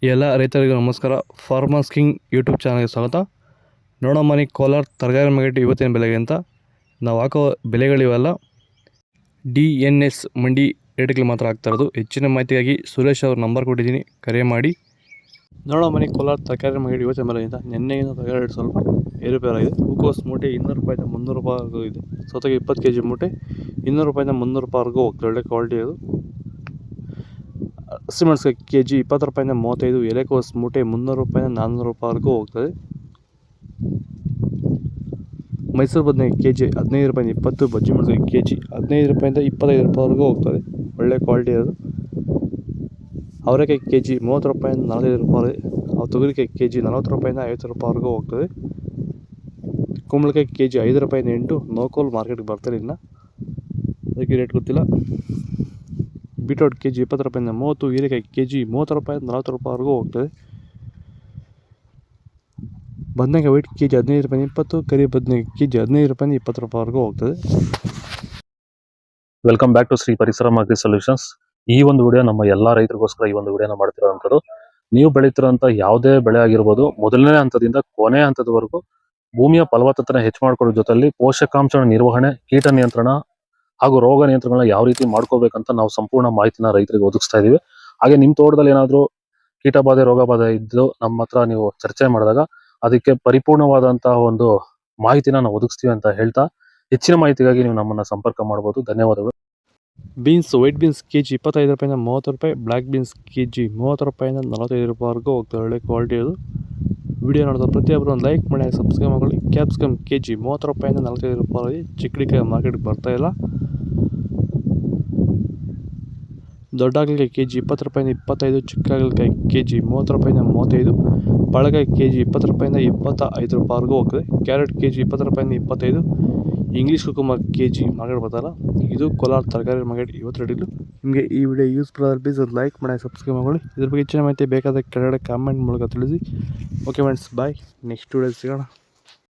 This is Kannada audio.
ಎಲ್ಲ ರೈತರಿಗೂ ನಮಸ್ಕಾರ. ಫಾರ್ಮರ್ಸ್ ಕಿಂಗ್ ಯೂಟ್ಯೂಬ್ ಚಾನಲ್ಗೆ ಸ್ವಾಗತ. ನೋಡೋ ಮನೆ ಕೋಲಾರ ತರಕಾರಿ ಮಾರ್ಕೆಟ್ ಇವತ್ತಿನ ಬೆಲೆಗೆ ಅಂತ ನಾವು ಹಾಕೋ ಬೆಲೆಗಳಿವೆಲ್ಲ DNS ಮಂಡಿ ರೇಟ್ಗಳು ಮಾತ್ರ ಆಗ್ತಾ ಇರೋದು. ಹೆಚ್ಚಿನ ಮಾಹಿತಿಗಾಗಿ ಸುರೇಶ್ ಅವ್ರ ನಂಬರ್ ಕೊಟ್ಟಿದ್ದೀನಿ, ಕರೆ ಮಾಡಿ. ನೋಡೋ ಮನೆ ಕೋಲಾರ ತರಕಾರಿ ಮಾರ್ಕೆಟ್ ಇವತ್ತಿನ ಬೆಲೆಗಿಂತ ನಿನ್ನೆಗಿಂತ ತರಕಾರಿ ರೇಟ್ ಸ್ವಲ್ಪ ಏರುಪೇರಾಗಿದೆ. ಹೂಕೋಸು ಮೂಟೆ 200 ರೂಪಾಯಿಂದ 300 ರೂಪಾಯಿವರೆಗೂ ಇದೆ. ಸೌತೆಗೆ 20 kg ಮೂಟೆ 200 ರೂಪಾಯಿಂದ 300 ರೂಪಾಯಿವರೆಗೂ ಹೋಗ್ತದೆ. ಒಳ್ಳೆ ಕ್ವಾಲಿಟಿ ಅದು. ಹಸಿಮೆಣಸಿಗೆ kg 20 ರೂಪಾಯಿಂದ 35. ಎಲೆಕೋಸು ಮೂಟೆ 300 ರೂಪಾಯಿಂದ 400 ರೂಪಾಯಿವರೆಗೂ ಹೋಗ್ತದೆ. ಮೈಸೂರು ಬದನೆಕಾಯಿ kg 15 ರೂಪಾಯಿಂದ 20. ಬಜ್ಜಿ ಮೆಣಸಿಗೆ kg 15 ರೂಪಾಯಿಂದ 25 ರೂಪಾಯಿವರೆಗೂ ಹೋಗ್ತದೆ. ಒಳ್ಳೆ ಕ್ವಾಲಿಟಿ ಅದು. ಅವರೆಕಾಯಿ kg 30 ರೂಪಾಯಿಂದ 45 ರೂಪಾಯಿ. ತೊಗರಿಕಾಯಿ kg 40 ರೂಪಾಯಿಂದ 50 ರೂಪಾಯಿವರೆಗೂ ಹೋಗ್ತದೆ. ಕುಂಬಳಕಾಯಿ kg 5 ರೂಪಾಯಿಂದ 8. ನೋಕೋಲ್ ಮಾರ್ಕೆಟ್ಗೆ ಬರ್ತಾರೆ ಇನ್ನು, ಅದಕ್ಕೆ ರೇಟ್ ಗೊತ್ತಿಲ್ಲ. ಬೀಟ್ರೋಟ್ kg 20 ರೂಪಾಯಿಂದ 30. ಹೀರೆಕಾಯಿ kg 30 ರೂಪಾಯಿಂದ 40 ರೂಪಾಯಿವರೆಗೂ ಹೋಗ್ತದೆ. ಬದನೆಕಾಯಿ ವೈಟ್ kg 15 ರೂಪಾಯಿಂದ 20. ಕರಿ ಬದನೆಕಾಯಿ kg 15 ರೂಪಾಯಿಂದ 20 ರೂಪಾಯಿವರೆಗೂ ಹೋಗ್ತದೆ. ವೆಲ್ಕಮ್ ಬ್ಯಾಕ್ ಟು ಶ್ರೀ ಪರಿಸರ ಅಗ್ರಿ ಸೊಲ್ಯೂಷನ್ಸ್. ಈ ಒಂದು ವಿಡಿಯೋ ನಮ್ಮ ಎಲ್ಲಾ ರೈತರಿಗೋಸ್ಕರ ಈ ಒಂದು ವಿಡಿಯೋನ ಮಾಡ್ತಿರೋಂಥದ್ದು. ನೀವು ಬೆಳೀತಿರೋಂಥ ಯಾವುದೇ ಬೆಳೆ ಆಗಿರ್ಬೋದು, ಮೊದಲನೇ ಹಂತದಿಂದ ಕೊನೆ ಹಂತದವರೆಗೂ ಭೂಮಿಯ ಫಲವತ್ತತೆನ ಹೆಚ್ಚು ಮಾಡ್ಕೊಳ್ಳೋ ಜೊತೆಲಿ ಪೋಷಕಾಂಶ ನಿರ್ವಹಣೆ, ಕೀಟ ನಿಯಂತ್ರಣ ಹಾಗೂ ರೋಗ ನಿಯಂತ್ರಣಗಳನ್ನ ಯಾವ ರೀತಿ ಮಾಡ್ಕೋಬೇಕಂತ ನಾವು ಸಂಪೂರ್ಣ ಮಾಹಿತಿನ ರೈತರಿಗೆ ಒದಗಿಸ್ತಾ ಇದೀವಿ. ಹಾಗೆ ನಿಮ್ ತೋಟದಲ್ಲಿ ಏನಾದ್ರು ಕೀಟ ಬಾಧೆ, ರೋಗ ಬಾಧೆ ಇದ್ದು ನಮ್ಮ ಹತ್ರ ನೀವು ಚರ್ಚೆ ಮಾಡಿದಾಗ ಅದಕ್ಕೆ ಪರಿಪೂರ್ಣವಾದಂತಹ ಒಂದು ಮಾಹಿತಿನ ನಾವು ಒದಗಿಸ್ತೀವಿ ಅಂತ ಹೇಳ್ತಾ, ಹೆಚ್ಚಿನ ಮಾಹಿತಿಗಾಗಿ ನೀವು ನಮ್ಮನ್ನ ಸಂಪರ್ಕ ಮಾಡಬಹುದು. ಧನ್ಯವಾದಗಳು. ಬೀನ್ಸ್ ವೈಟ್ ಬೀನ್ಸ್ kg 25 ರೂಪಾಯಿಂದ 30 ರೂಪಾಯಿ. ಬ್ಲ್ಯಾಕ್ ಬೀನ್ಸ್ kg 30 ರೂಪಾಯಿಂದ 45 ರೂಪಾಯಿವರೆಗೂ ಹೋಗ್ತದೆ. ಒಳ್ಳೆ ಕ್ವಾಲಿಟಿ ಅದು. ವಿಡಿಯೋ ನೋಡಿದ ಪ್ರತಿಯೊಬ್ಬರು ಒಂದು ಲೈಕ್ ಮಾಡಿ, ಸಬ್ಸ್ಕ್ರೈಬ್ ಮಾಡಿ. ಕ್ಯಾಪ್ಸಿಕಮ್ kg 30 ರೂಪಾಯಿಂದ 45 ರೂಪಾಯಿ. ಚಿಕ್ಕಡಿಕಾಯಿ ಮಾರ್ಕೆಟ್ಗೆ ಬರ್ತಾ ಇಲ್ಲ. ದೊಡ್ಡ ಹಾಗಲಕಾಯಿ kg 20 ರೂಪಾಯಿಂದ 25. ಚಿಕ್ಕ ಹಾಗಲಕಾಯಿ kg 30 ರೂಪಾಯಿಂದ 35. ಬಾಳೆಕಾಯಿ kg 20 ರೂಪಾಯಿಂದ 25 ರೂಪಾಯಿವರೆಗೂ ಹೋಗ್ತದೆ. ಕ್ಯಾರೆಟ್ kg 20 ರೂಪಾಯಿಂದ 25. ಇಂಗ್ಲೀಷ್ ಕುಕುಂಬರ್ kg ಮಾರ್ಕೆಟ್ ಬರ್ತಾರ. ಇದು ಕೋಲಾರ ತರಕಾರಿ ಮಾರ್ಕೆಟ್ ಇವತ್ತು ರೇಟಿದ್ದು. ನಿಮಗೆ ಈ ವಿಡಿಯೋ ಯೂಸ್ಫುಲ್ ಆದರೆ ಪ್ಲೀಸ್ ಒಂದು ಲೈಕ್ ಮಾಡಿ, ಸಬ್ಸ್ಕ್ರೈಬ್ ಮಾಡಿ. ಇದ್ರ ಬಗ್ಗೆ ಹೆಚ್ಚಿನ ಮಾಹಿತಿ ಬೇಕಾದ ಕೆಳಗಡೆ ಕಾಮೆಂಟ್ ಮೂಲಕ ತಿಳಿಸಿ. ಓಕೆ ಫ್ರೆಂಡ್ಸ್, ಬಾಯ್. ನೆಕ್ಸ್ಟ್ ವಿಡಿಯೋ ಸಿಗೋಣ.